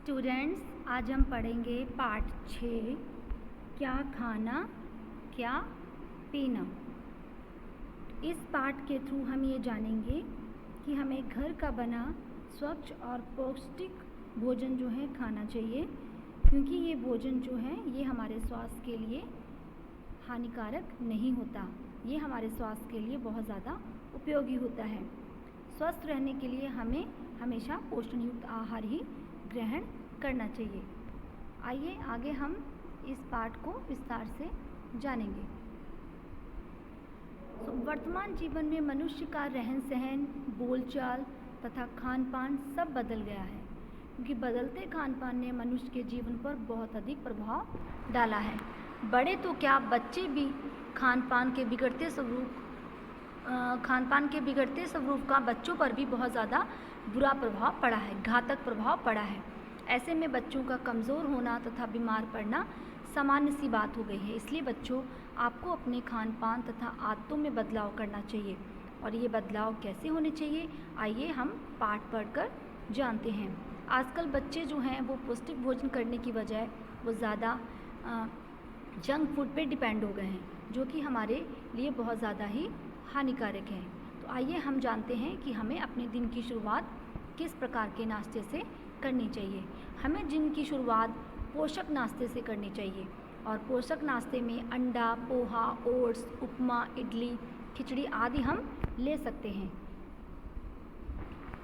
Students, आज हम पढ़ेंगे पार्ट 6 क्या खाना क्या पीना। इस पार्ट के थ्रू हम ये जानेंगे कि हमें घर का बना स्वच्छ और पौष्टिक भोजन जो है खाना चाहिए, क्योंकि ये भोजन जो है ये हमारे स्वास्थ्य के लिए हानिकारक नहीं होता, ये हमारे स्वास्थ्य के लिए बहुत ज़्यादा उपयोगी होता है। स्वस्थ रहने के लिए हमें हमेशा पोषण युक्त आहार ही ग्रहण करना चाहिए। आइए आगे हम इस पाठ को विस्तार से जानेंगे। वर्तमान जीवन में मनुष्य का रहन सहन, बोलचाल तथा खान पान सब बदल गया है, क्योंकि बदलते खान पान ने मनुष्य के जीवन पर बहुत अधिक प्रभाव डाला है। बड़े तो क्या, बच्चे भी खान पान के बिगड़ते स्वरूप का बच्चों पर भी बहुत ज़्यादा बुरा प्रभाव पड़ा है, घातक प्रभाव पड़ा है। ऐसे में बच्चों का कमज़ोर होना तथा बीमार पड़ना सामान्य सी बात हो गई है। इसलिए बच्चों, आपको अपने खान पान तथा आदतों में बदलाव करना चाहिए। और ये बदलाव कैसे होने चाहिए, आइए हम पाठ पढ़कर जानते हैं। आजकल बच्चे जो हैं वो पौष्टिक भोजन करने की बजाय वो ज़्यादा जंक फूड पे डिपेंड हो गए हैं, जो कि हमारे लिए बहुत ज़्यादा ही हानिकारक है। तो आइए हम जानते हैं कि हमें अपने दिन की शुरुआत किस प्रकार के नाश्ते से करनी चाहिए। हमें दिन की शुरुआत पोषक नाश्ते से करनी चाहिए, और पोषक नाश्ते में अंडा, पोहा, ओट्स, उपमा, इडली, खिचड़ी आदि हम ले सकते हैं।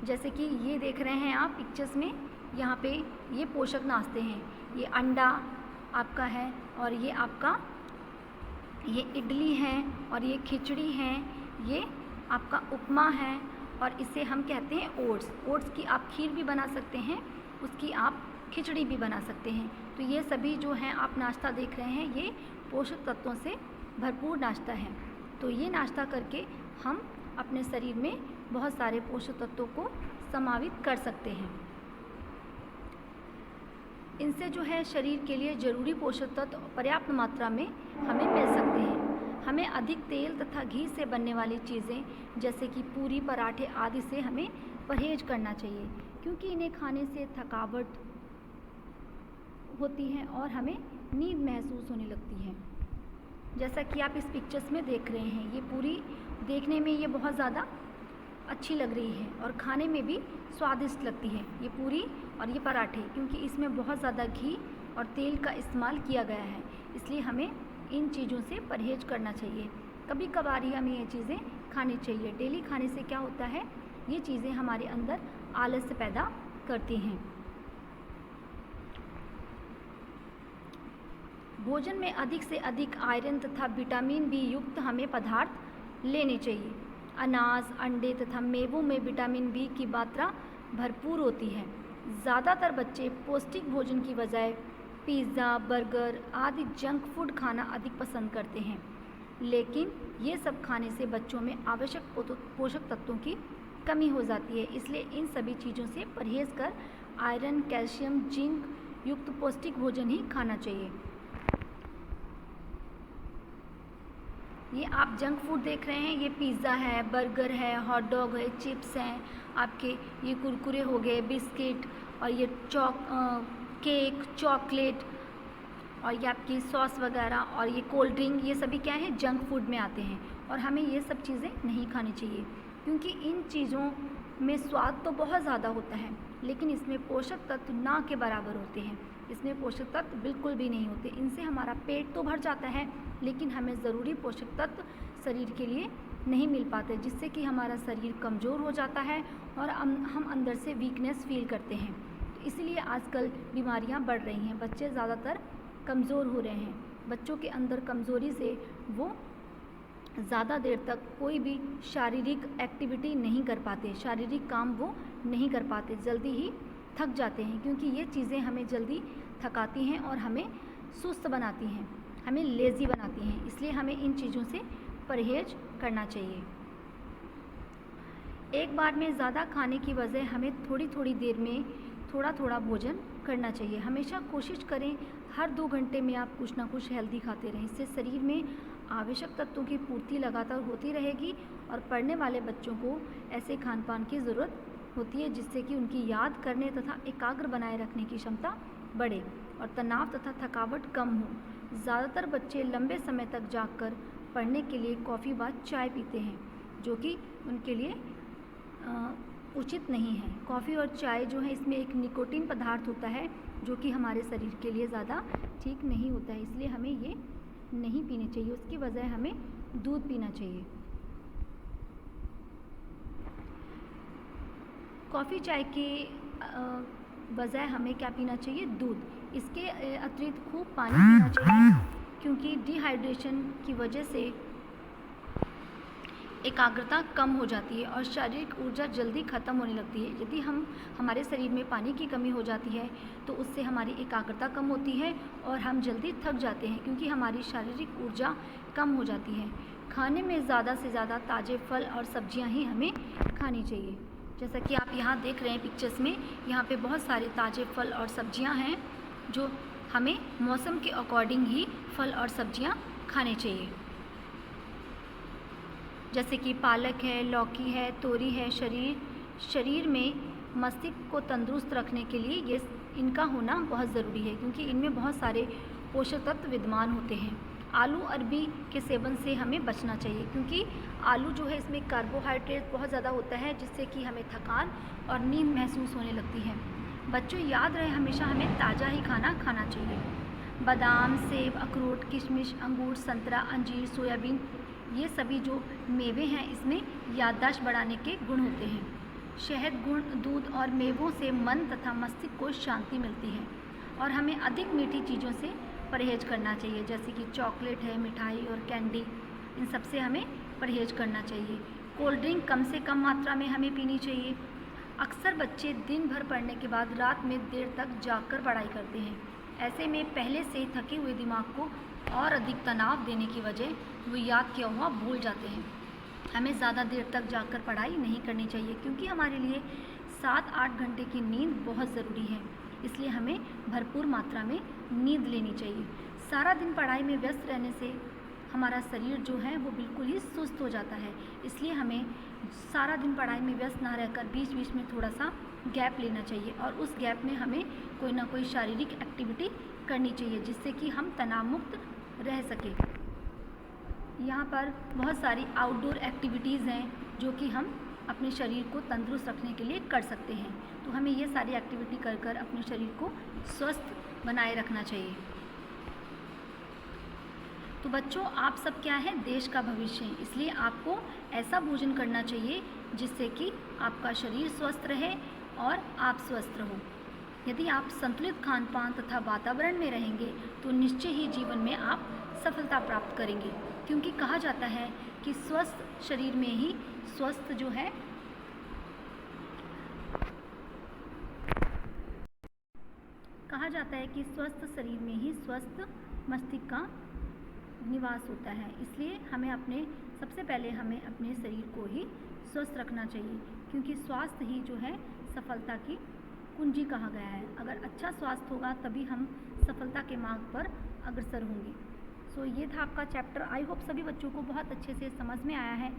जैसे कि ये देख रहे हैं आप पिक्चर्स में, यहाँ पे ये पोषक नाश्ते हैं। ये अंडा आपका है, और ये आपका ये इडली है, और ये खिचड़ी है, ये आपका उपमा है, और इसे हम कहते हैं ओट्स। ओट्स की आप खीर भी बना सकते हैं, उसकी आप खिचड़ी भी बना सकते हैं। तो ये सभी जो हैं आप नाश्ता देख रहे हैं, ये पोषक तत्वों से भरपूर नाश्ता है। तो ये नाश्ता करके हम अपने शरीर में बहुत सारे पोषक तत्वों को समावित कर सकते हैं। इनसे जो है शरीर के लिए ज़रूरी पोषक तत्व पर्याप्त मात्रा में हमें मिल सकते हैं। हमें अधिक तेल तथा घी से बनने वाली चीज़ें जैसे कि पूरी, पराठे आदि से हमें परहेज करना चाहिए, क्योंकि इन्हें खाने से थकावट होती है और हमें नींद महसूस होने लगती है। जैसा कि आप इस पिक्चर्स में देख रहे हैं, ये पूरी देखने में ये बहुत ज़्यादा अच्छी लग रही है और खाने में भी स्वादिष्ट लगती है, ये पूरी और ये पराठे, क्योंकि इसमें बहुत ज़्यादा घी और तेल का इस्तेमाल किया गया है। इसलिए हमें इन चीज़ों से परहेज करना चाहिए। कभी कभार ही हमें ये चीज़ें खानी चाहिए। डेली खाने से क्या होता है, ये चीज़ें हमारे अंदर आलस्य पैदा करती हैं। भोजन में अधिक से अधिक आयरन तथा विटामिन बी युक्त हमें पदार्थ लेने चाहिए। अनाज, अंडे तथा मेवों में विटामिन बी की मात्रा भरपूर होती है। ज़्यादातर बच्चे पौष्टिक भोजन की बजाय पिज़्ज़ा, बर्गर आदि जंक फूड खाना अधिक पसंद करते हैं, लेकिन ये सब खाने से बच्चों में आवश्यक पोषक तत्वों की कमी हो जाती है। इसलिए इन सभी चीज़ों से परहेज कर आयरन, कैल्शियम, जिंक युक्त पौष्टिक भोजन ही खाना चाहिए। ये आप जंक फूड देख रहे हैं, ये पिज़्ज़ा है, बर्गर है, हॉट डॉग है, चिप्स हैं, आपके ये कुरकुरे हो गए, बिस्किट, और ये केक, चॉकलेट, और ये आपकी सॉस वगैरह, और ये कोल्ड ड्रिंक, ये सभी क्या है, जंक फूड में आते हैं। और हमें ये सब चीज़ें नहीं खानी चाहिए, क्योंकि इन चीज़ों में स्वाद तो बहुत ज़्यादा होता है, लेकिन इसमें पोषक तत्व ना के बराबर होते हैं। इसमें पोषक तत्व बिल्कुल भी नहीं होते। इनसे हमारा पेट तो भर जाता है, लेकिन हमें ज़रूरी पोषक तत्व शरीर के लिए नहीं मिल पाते, जिससे कि हमारा शरीर कमज़ोर हो जाता है और हम अंदर से वीकनेस फील करते हैं। तो इसलिए आजकल बीमारियां बढ़ रही हैं, बच्चे ज़्यादातर कमज़ोर हो रहे हैं। बच्चों के अंदर कमज़ोरी से वो ज़्यादा देर तक कोई भी शारीरिक एक्टिविटी नहीं कर पाते, शारीरिक काम वो नहीं कर पाते, जल्दी ही थक जाते हैं, क्योंकि ये चीज़ें हमें जल्दी थकाती हैं और हमें सुस्त बनाती हैं, हमें लेज़ी बनाती हैं। इसलिए हमें इन चीज़ों से परहेज करना चाहिए। एक बार में ज़्यादा खाने की वजह हमें थोड़ी थोड़ी देर में थोड़ा थोड़ा भोजन करना चाहिए। हमेशा कोशिश करें हर 2 घंटे में आप कुछ ना कुछ हेल्दी खाते रहें। इससे शरीर में आवश्यक तत्वों की पूर्ति लगातार होती रहेगी और पढ़ने वाले बच्चों को ऐसे खान पान की ज़रूरत होती है, जिससे कि उनकी याद करने तथा एकाग्र बनाए रखने की क्षमता बढ़े और तनाव तथा थकावट कम हो। ज़्यादातर बच्चे लंबे समय तक जागकर पढ़ने के लिए कॉफ़ी व चाय पीते हैं, जो कि उनके लिए उचित नहीं है। कॉफ़ी और चाय जो है, इसमें एक निकोटीन पदार्थ होता है जो कि हमारे शरीर के लिए ज़्यादा ठीक नहीं होता है, इसलिए हमें ये नहीं पीने चाहिए। उसकी बजाय हमें दूध पीना चाहिए। कॉफ़ी चाय के बजाय हमें क्या पीना चाहिए? दूध। इसके अतिरिक्त खूब पानी पीना चाहिए, क्योंकि डिहाइड्रेशन की वजह से एकाग्रता कम हो जाती है और शारीरिक ऊर्जा जल्दी ख़त्म होने लगती है। यदि हमारे शरीर में पानी की कमी हो जाती है तो उससे हमारी एकाग्रता कम होती है और हम जल्दी थक जाते हैं, क्योंकि हमारी शारीरिक ऊर्जा कम हो जाती है। खाने में ज़्यादा से ज़्यादा ताज़े फल और सब्जियां ही हमें खानी चाहिए। जैसा कि आप यहाँ देख रहे हैं पिक्चर्स में, यहाँ पे बहुत सारे ताज़े फल और सब्जियाँ हैं, जो हमें मौसम के अकॉर्डिंग ही फल और सब्जियाँ खाने चाहिए। जैसे कि पालक है, लौकी है, तोरी है। शरीर में मस्तिष्क को तंदुरुस्त रखने के लिए इनका होना बहुत ज़रूरी है, क्योंकि इनमें बहुत सारे पोषक तत्व विद्यमान होते हैं। आलू अरबी के सेवन से हमें बचना चाहिए, क्योंकि आलू जो है, इसमें कार्बोहाइड्रेट बहुत ज़्यादा होता है, जिससे कि हमें थकान और नींद महसूस होने लगती है। बच्चों, याद रहे हमेशा हमें ताज़ा ही खाना चाहिए। बादाम, सेब, अखरोट, किशमिश, अंगूर, संतरा, अंजीर, सोयाबीन, ये सभी जो मेवे हैं, इसमें याददाश्त बढ़ाने के गुण होते हैं। शहद, गुड़, दूध और मेवों से मन तथा मस्तिष्क को शांति मिलती है और हमें अधिक मीठी चीज़ों से परहेज करना चाहिए, जैसे कि चॉकलेट है, मिठाई और कैंडी, इन सब से हमें परहेज करना चाहिए। कोल्ड ड्रिंक कम से कम मात्रा में हमें पीनी चाहिए। अक्सर बच्चे दिन भर पढ़ने के बाद रात में देर तक जागकर पढ़ाई करते हैं। ऐसे में पहले से थके हुए दिमाग को और अधिक तनाव देने की वजह वो याद किया हुआ भूल जाते हैं। हमें ज़्यादा देर तक जागकर पढ़ाई नहीं करनी चाहिए, क्योंकि हमारे लिए 7-8 घंटे की नींद बहुत ज़रूरी है। इसलिए हमें भरपूर मात्रा में नींद लेनी चाहिए। सारा दिन पढ़ाई में व्यस्त रहने से हमारा शरीर जो है वो बिल्कुल ही सुस्त हो जाता है। इसलिए हमें सारा दिन पढ़ाई में व्यस्त ना रहकर बीच बीच में थोड़ा सा गैप लेना चाहिए और उस गैप में हमें कोई ना कोई शारीरिक एक्टिविटी करनी चाहिए, जिससे कि हम तनाव मुक्त रह सकें। यहाँ पर बहुत सारी आउटडोर एक्टिविटीज़ हैं जो कि हम अपने शरीर को तंदुरुस्त रखने के लिए कर सकते हैं। तो हमें ये सारी एक्टिविटी कर कर अपने शरीर को स्वस्थ बनाए रखना चाहिए। तो बच्चों, आप सब क्या है, देश का भविष्य है, इसलिए आपको ऐसा भोजन करना चाहिए जिससे कि आपका शरीर स्वस्थ रहे और आप स्वस्थ रहो। यदि आप संतुलित खान पान तथा वातावरण में रहेंगे तो निश्चय ही जीवन में आप सफलता प्राप्त करेंगे, क्योंकि कहा जाता है कि स्वस्थ शरीर में ही स्वस्थ जो है कहा जाता है कि स्वस्थ शरीर में ही स्वस्थ मस्तिष्क का निवास होता है। इसलिए सबसे पहले हमें अपने शरीर को ही स्वस्थ रखना चाहिए, क्योंकि स्वास्थ्य ही जो है सफलता की कुंजी कहा गया है। अगर अच्छा स्वास्थ्य होगा तभी हम सफलता के मार्ग पर अग्रसर होंगे। सो ये था आपका चैप्टर। आई होप सभी बच्चों को बहुत अच्छे से समझ में आया है।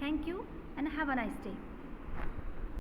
Thank you and have a nice day.